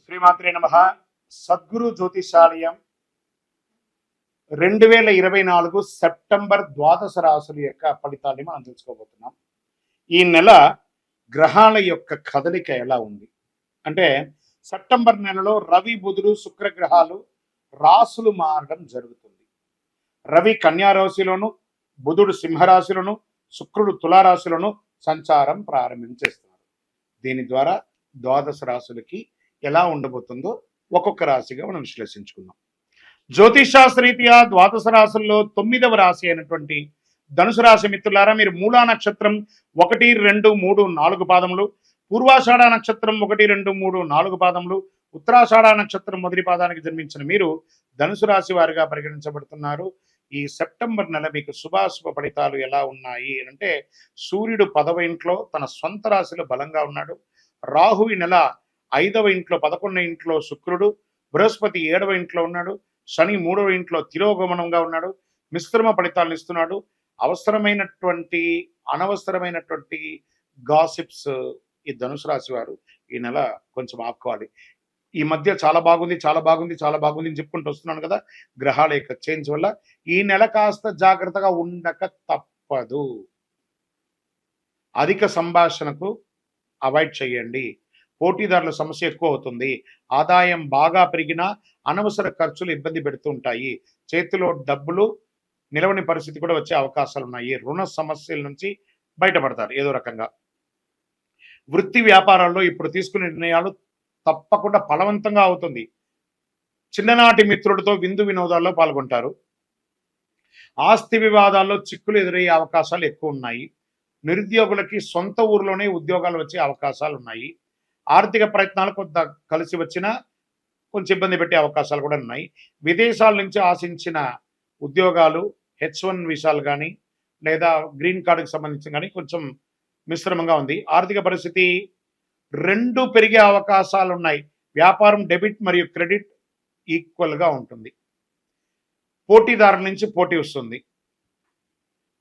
శ్రీమాత్రే నమ. సద్గురు జ్యోతిషాలయం 2024 సెప్టెంబర్ ద్వాదశ రాశుల యొక్క ఫలితాన్ని మనం తెలుసుకోబోతున్నాం. ఈ నెల గ్రహాల యొక్క కదలిక ఎలా ఉంది అంటే, సెప్టెంబర్ నెలలో రవి, బుధుడు, శుక్ర గ్రహాలు రాశులు మారడం జరుగుతుంది. రవి కన్యా రాశిలోను, బుధుడు సింహరాశిలోను, శుక్రుడు తులారాశిలోను సంచారం ప్రారంభించేస్తున్నారు. దీని ద్వారా ద్వాదశ రాశులకి ఎలా ఉండబోతుందో ఒక్కొక్క రాశిగా మనం విశ్లేషించుకుందాం. జ్యోతిషాస్త్రరీత్యా ద్వాదశ రాశుల్లో 9వ రాశి అయినటువంటి ధనుసు రాశి మిత్రులారా, మీరు మూలా నక్షత్రం 1, 2, 3, 4 పాదములు, పూర్వాషాఢ నక్షత్రం 1, 2, 3, 4 పాదములు, ఉత్తరాషాఢ నక్షత్రం మొదటి పాదానికి జన్మించిన మీరు ధనుసు రాశి వారిగా పరిగణించబడుతున్నారు. ఈ సెప్టెంబర్ నెల మీకు శుభాశుభ ఫలితాలు ఎలా ఉన్నాయి అంటే, సూర్యుడు 10వ ఇంట్లో తన సొంత రాశిలో బలంగా ఉన్నాడు. రాహు ఈ నెల 5వ ఇంట్లో, 11వ ఇంట్లో శుక్రుడు, బృహస్పతి 7వ ఇంట్లో ఉన్నాడు, శని 3వ ఇంట్లో తిరోగమనంగా ఉన్నాడు. మిశ్రమ ఫలితాలను ఇస్తున్నాడు. అవసరమైనటువంటి అనవసరమైనటువంటి గాసిప్స్ ఈ ధనుసు రాశి వారు ఈ నెల కొంచెం ఆపుకోవాలి. ఈ మధ్య చాలా బాగుంది చాలా బాగుంది చాలా బాగుంది అని చెప్పుకుంటూ వస్తున్నాను కదా, గ్రహాల యొక్క చేంజ్ వల్ల ఈ నెల కాస్త జాగ్రత్తగా ఉండక తప్పదు. అధిక సంభాషణకు అవాయిడ్ చేయండి. పోటీదారుల సమస్య ఎక్కువ అవుతుంది. ఆదాయం బాగా పెరిగినా అనవసర ఖర్చులు ఇబ్బంది పెడుతూ ఉంటాయి. చేతిలో డబ్బులు నిలవని పరిస్థితి కూడా వచ్చే అవకాశాలు ఉన్నాయి. రుణ సమస్యల నుంచి బయటపడతారు ఏదో రకంగా. వృత్తి వ్యాపారాల్లో ఇప్పుడు తీసుకునే నిర్ణయాలు తప్పకుండా ఫలవంతంగా అవుతుంది. చిన్ననాటి మిత్రుడితో విందు వినోదాల్లో పాల్గొంటారు. ఆస్తి వివాదాల్లో చిక్కులు ఎదురయ్యే అవకాశాలు ఎక్కువ ఉన్నాయి. నిరుద్యోగులకి సొంత ఊరిలోనే ఉద్యోగాలు వచ్చే అవకాశాలు ఉన్నాయి. ఆర్థిక ప్రయత్నాలు కొంత కలిసి వచ్చినా కొంచెం ఇబ్బంది పెట్టే అవకాశాలు కూడా ఉన్నాయి. విదేశాల నుంచి ఆశించిన ఉద్యోగాలు, H1 వీసాలు కానీ లేదా గ్రీన్ కార్డుకి సంబంధించి కానీ కొంచెం మిశ్రమంగా ఉంది. ఆర్థిక పరిస్థితి 2 పెరిగే అవకాశాలు ఉన్నాయి. వ్యాపారం డెబిట్ మరియు క్రెడిట్ ఈక్వల్గా ఉంటుంది. పోటీదారుల నుంచి పోటీ వస్తుంది.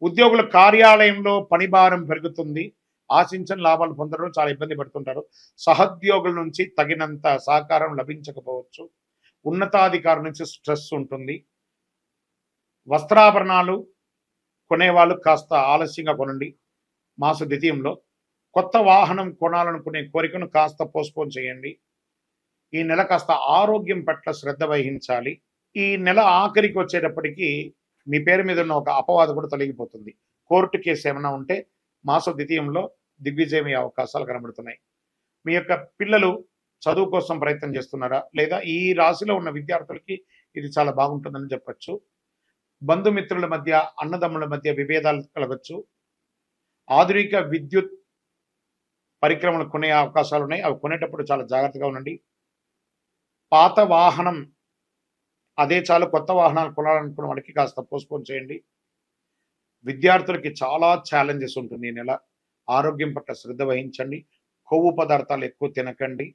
ఉద్యోగుల కార్యాలయంలో పనిభారం పెరుగుతుంది. ఆశించిన లాభాలు పొందడం చాలా ఇబ్బంది పడుతుంటారు. సహోద్యోగుల నుంచి తగినంత సహకారం లభించకపోవచ్చు. ఉన్నతాధికారుల నుంచి స్ట్రెస్ ఉంటుంది. వస్త్రాభరణాలు కొనేవాళ్ళు కాస్త ఆలస్యంగా కొనండి మాస ద్వితీయంలో. కొత్త వాహనం కొనాలనుకునే కోరికను కాస్త పోస్ట్పోన్ చేయండి. ఈ నెల కాస్త ఆరోగ్యం పట్ల శ్రద్ధ వహించాలి. ఈ నెల ఆఖరికి వచ్చేటప్పటికి మీ పేరు మీద ఉన్న ఒక అపవాదు కూడా తొలగిపోతుంది. కోర్టు కేసు ఏమైనా ఉంటే మాస ద్వితీయంలో దిగ్విజయం అయ్యే అవకాశాలు కనబడుతున్నాయి. మీ యొక్క పిల్లలు చదువు కోసం ప్రయత్నం చేస్తున్నారా, లేదా ఈ రాశిలో ఉన్న విద్యార్థులకి ఇది చాలా బాగుంటుందని చెప్పచ్చు. బంధుమిత్రుల మధ్య, అన్నదమ్ముల మధ్య విభేదాలు కలగచ్చు. ఆధునిక విద్యుత్ పరిక్రమలు కొనే అవకాశాలు ఉన్నాయి. అవి కొనేటప్పుడు చాలా జాగ్రత్తగా ఉండండి. పాత వాహనం అదే చాలు, కొత్త వాహనాలు కొనాలనుకున్న వాళ్ళకి కాస్త పోస్ట్పోన్ చేయండి. విద్యార్థులకి చాలా ఛాలెంజెస్ ఉంటుంది ఈ నెల. ఆరోగ్యం పట్ల శ్రద్ధ వహించండి. కొవ్వు పదార్థాలు ఎక్కువ తినకండి.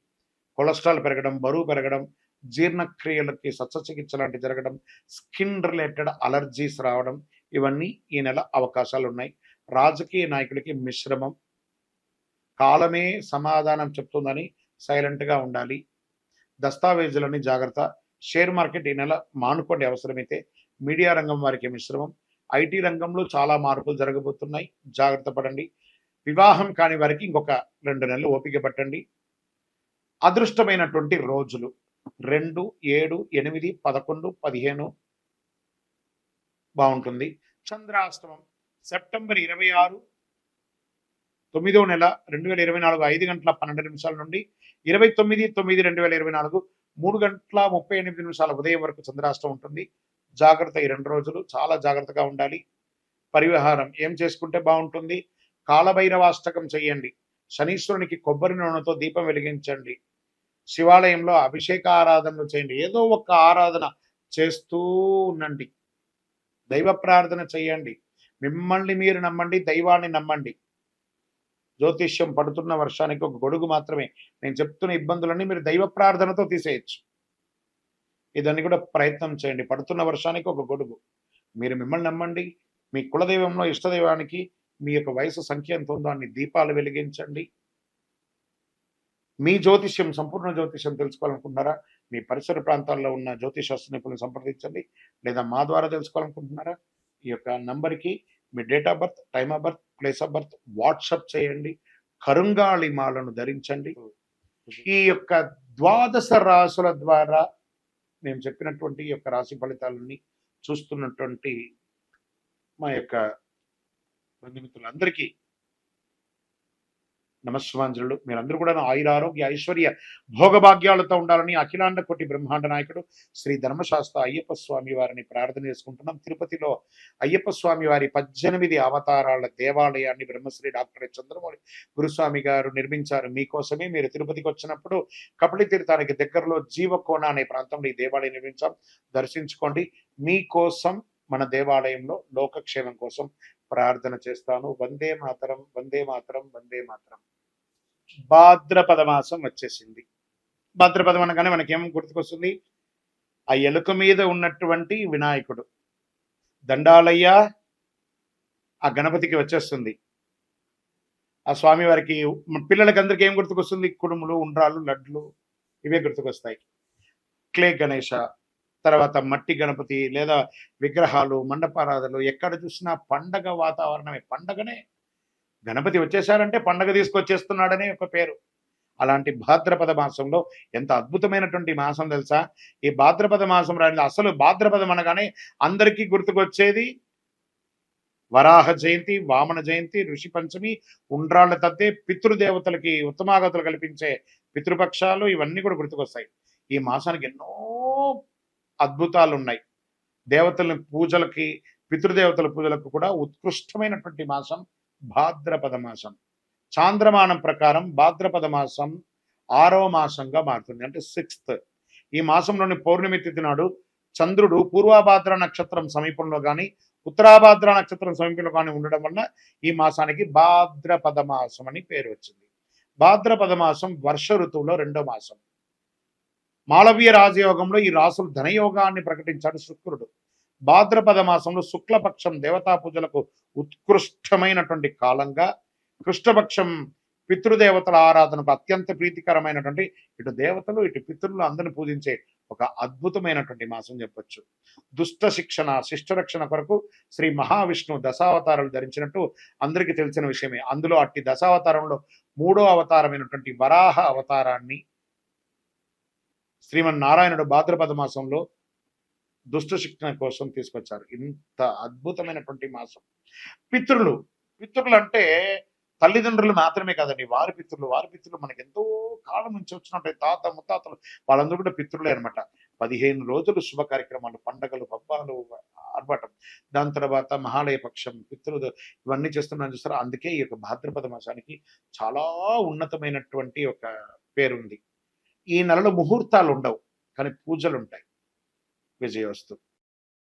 కొలెస్ట్రాల్ పెరగడం, బరువు పెరగడం, జీర్ణక్రియలకి శస్త్రచికిత్స లాంటివి జరగడం, స్కిన్ రిలేటెడ్ అలర్జీస్ రావడం, ఇవన్నీ ఈ నెల అవకాశాలు ఉన్నాయి. రాజకీయ నాయకులకి మిశ్రమం. కాలమే సమాధానం చెప్తుందని సైలెంట్గా ఉండాలి. దస్తావేజులని జాగ్రత్త. షేర్ మార్కెట్ ఈ నెల మానుకోండి అవసరమైతే. మీడియా రంగం వారికి మిశ్రమం. ఐటీ రంగంలో చాలా మార్పులు జరగబోతున్నాయి, జాగ్రత్త పడండి. వివాహం కాని వారికి ఇంకొక 2 నెలలు ఓపిక పట్టండి. అదృష్టమైనటువంటి రోజులు 2, 7, 8, 11, 15 బాగుంటుంది. చంద్రాష్టమం సెప్టెంబర్ 26, 9వ నెల 2024 5 గంటల 12 నిమిషాల నుండి 29/9/2024 3 గంటల 38 నిమిషాల ఉదయం వరకు చంద్రాష్టమం ఉంటుంది. జాగ్రత్త. ఈ 2 రోజులు చాలా జాగ్రత్తగా ఉండాలి. పరిహారం ఏం చేసుకుంటే బాగుంటుంది? కాలభైరవాష్టకం చేయండి. శనీశ్వరునికి కొబ్బరి నూనెతో దీపం వెలిగించండి. శివాలయంలో అభిషేక ఆరాధనలు చేయండి. ఏదో ఒక ఆరాధన చేస్తూ ఉండండి. దైవ ప్రార్థన చేయండి. మిమ్మల్ని మీరు నమ్మండి, దైవాన్ని నమ్మండి. జ్యోతిష్యం పడుతున్న వర్షానికి ఒక గొడుగు మాత్రమే. నేను చెప్తున్న ఇబ్బందులన్నీ మీరు దైవ ప్రార్థనతో తీసేయచ్చు. ఇదాన్ని కూడా ప్రయత్నం చేయండి. పడుతున్న వర్షానికి ఒక గొడుగు. మీరు మిమ్మల్ని నమ్మండి. మీ కులదైవంలో ఇష్టదైవానికి మీ యొక్క వయసు సంఖ్య ఎంత ఉందో అన్ని దీపాలు వెలిగించండి. మీ జ్యోతిష్యం, సంపూర్ణ జ్యోతిష్యం తెలుసుకోవాలనుకుంటున్నారా? మీ పరిసర ప్రాంతాల్లో ఉన్న జ్యోతిష్ శాస్త్ర నిపుణులను సంప్రదించండి. లేదా మా ద్వారా తెలుసుకోవాలనుకుంటున్నారా? ఈ యొక్క నంబర్‌కి మీ date of birth, time of birth, place of birth WhatsApp చేయండి. కరుంగాళి మాలను ధరించండి. ఈ యొక్క ద్వాదశ రాసుల ద్వారా మేము చెప్పినటువంటి ఈ యొక్క రాశి ఫలితాలని చూస్తున్నటువంటి మా యొక్క బంధుమిత్రులందరికీ నమస్సుమాంజలులు. మీరందరూ కూడా ఆయురారోగ్య ఐశ్వర్య భోగభాగ్యాలతో ఉండాలని అఖిలాండ కోటి బ్రహ్మాండ నాయకుడు శ్రీ ధర్మశాస్త్ర అయ్యప్ప స్వామి వారిని ప్రార్థన చేసుకుంటున్నాం. తిరుపతిలో అయ్యప్ప స్వామి వారి 18 అవతారాల దేవాలయాన్ని బ్రహ్మశ్రీ డాక్టర్ చంద్రమౌళి గురుస్వామి గారు నిర్మించారు. మీకోసమే మీరు తిరుపతికి వచ్చినప్పుడు కపిలి తీర్థానికి దగ్గరలో జీవకోన అనే ప్రాంతంలో ఈ దేవాలయం నిర్మించాం. దర్శించుకోండి. మీకోసం మన దేవాలయంలో లోకక్షేమం కోసం ప్రార్థన చేస్తాను. వందే మాతరం, వందే మాతరం, వందే మాతరం. భాద్రపద మాసం వచ్చేసింది. భాద్రపదం అనగానే మనకేం గుర్తుకొస్తుంది? ఆ ఎలుక మీద ఉన్నటువంటి వినాయకుడు దండాలయ్య ఆ గణపతికి వచ్చేస్తుంది. ఆ స్వామి వారికి పిల్లలకి అందరికి ఏం గుర్తుకొస్తుంది? కుడుములు, ఉండ్రాళ్ళు, లడ్లు ఇవే గుర్తుకొస్తాయి. క్లే గణేష, తర్వాత మట్టి గణపతి లేదా విగ్రహాలు, మండపారాధనలు ఎక్కడ చూసినా పండగ వాతావరణమే. పండగనే గణపతి వచ్చేసారంటే పండగ తీసుకొచ్చేస్తున్నాడనే ఒక పేరు. అలాంటి భాద్రపద మాసంలో ఎంత అద్భుతమైనటువంటి మాసం తెలుసా? ఈ భాద్రపద మాసం రాని అసలు భాద్రపదం అనగానే అందరికీ గుర్తుకొచ్చేది వరాహ జయంతి, వామన జయంతి, ఋషి పంచమి, ఉండ్రాళ్ల తద్దే, పితృదేవతలకి ఉత్తమాగతులు కల్పించే పితృపక్షాలు ఇవన్నీ కూడా గుర్తుకొస్తాయి. ఈ మాసానికి ఎన్నో అద్భుతాలు ఉన్నాయి. దేవతల పూజలకి, పితృదేవతల పూజలకు కూడా ఉత్కృష్టమైనటువంటి మాసం భాద్రపద మాసం. చాంద్రమానం ప్రకారం భాద్రపద మాసం 6వ మాసంగా మారుతుంది. అంటే 6th. ఈ మాసంలోని పౌర్ణమి తిథి నాడు చంద్రుడు పూర్వభాద్ర నక్షత్రం సమీపంలో కానీ ఉత్తరాభాద్ర నక్షత్రం సమీపంలో కానీ ఉండడం వల్ల ఈ మాసానికి భాద్రపద మాసం అని పేరు వచ్చింది. భాద్రపద మాసం వర్ష ఋతువులో 2వ మాసం. మాళవీయ రాజయోగంలో ఈ రాసులు ధనయోగాన్ని ప్రకటించాడు శుక్రుడు. భాద్రపద మాసంలో శుక్లపక్షం దేవతా పూజలకు ఉత్కృష్టమైనటువంటి కాలంగా, కృష్ణపక్షం పితృదేవతల ఆరాధనకు అత్యంత ప్రీతికరమైనటువంటి ఇటు దేవతలు ఇటు పితృలు అందరిని పూజించే ఒక అద్భుతమైనటువంటి మాసం చెప్పొచ్చు. దుష్ట శిక్షణ, శిష్ట రక్షణ కొరకు శ్రీ మహావిష్ణువు దశావతారాలు ధరించినట్టు అందరికీ తెలిసిన విషయమే. అందులో అట్టి దశావతారంలో 3వ అవతారమైనటువంటి వరాహ అవతారాన్ని శ్రీమన్నారాయణుడు భాద్రపద మాసంలో దుష్ట శిక్షణ కోసం తీసుకొచ్చారు. ఇంత అద్భుతమైనటువంటి మాసం. పితృలు అంటే తల్లిదండ్రులు మాత్రమే కాదండి, వారి పితృలు మనకి ఎంతో కాలం నుంచి వచ్చినట్టు తాత ముత్తాతలు వాళ్ళందరూ కూడా పితృలే అనమాట. 15 రోజులు శుభ కార్యక్రమాలు, పండగలు, పబ్బాలు, ఆర్భాటం. దాని తర్వాత మహాలయ పక్షం, పితృలు ఇవన్నీ చేస్తున్నాను చూస్తారా. అందుకే ఈ యొక్క భాద్రపద మాసానికి చాలా ఉన్నతమైనటువంటి ఒక పేరుంది. ఈ నెలలో ముహూర్తాలు ఉండవు, కానీ పూజలు ఉంటాయి. విజయోస్తు.